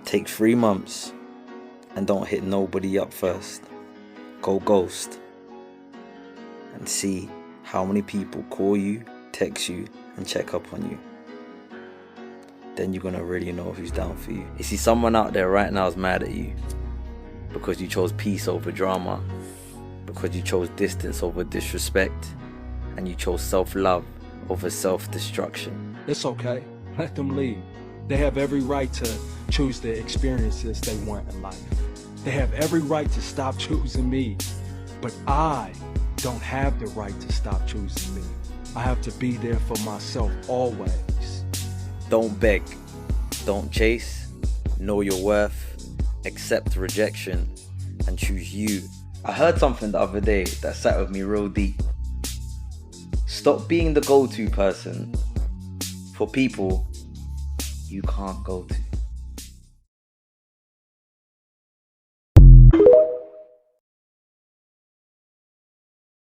Take 3 months and don't hit nobody up first. Go ghost and see how many people call you, text you, and check up on you. Then you're gonna really know who's down for you. You see, someone out there right now is mad at you because you chose peace over drama, because you chose distance over disrespect, and you chose self-love over self-destruction. It's okay. Let them leave. They have every right to choose the experiences they want in life. They have every right to stop choosing me. But I don't have the right to stop choosing me. I have to be there for myself always. Don't beg, don't chase, know your worth, accept rejection, and choose you. I heard something the other day that sat with me real deep. Stop being the go-to person for people you can't go to.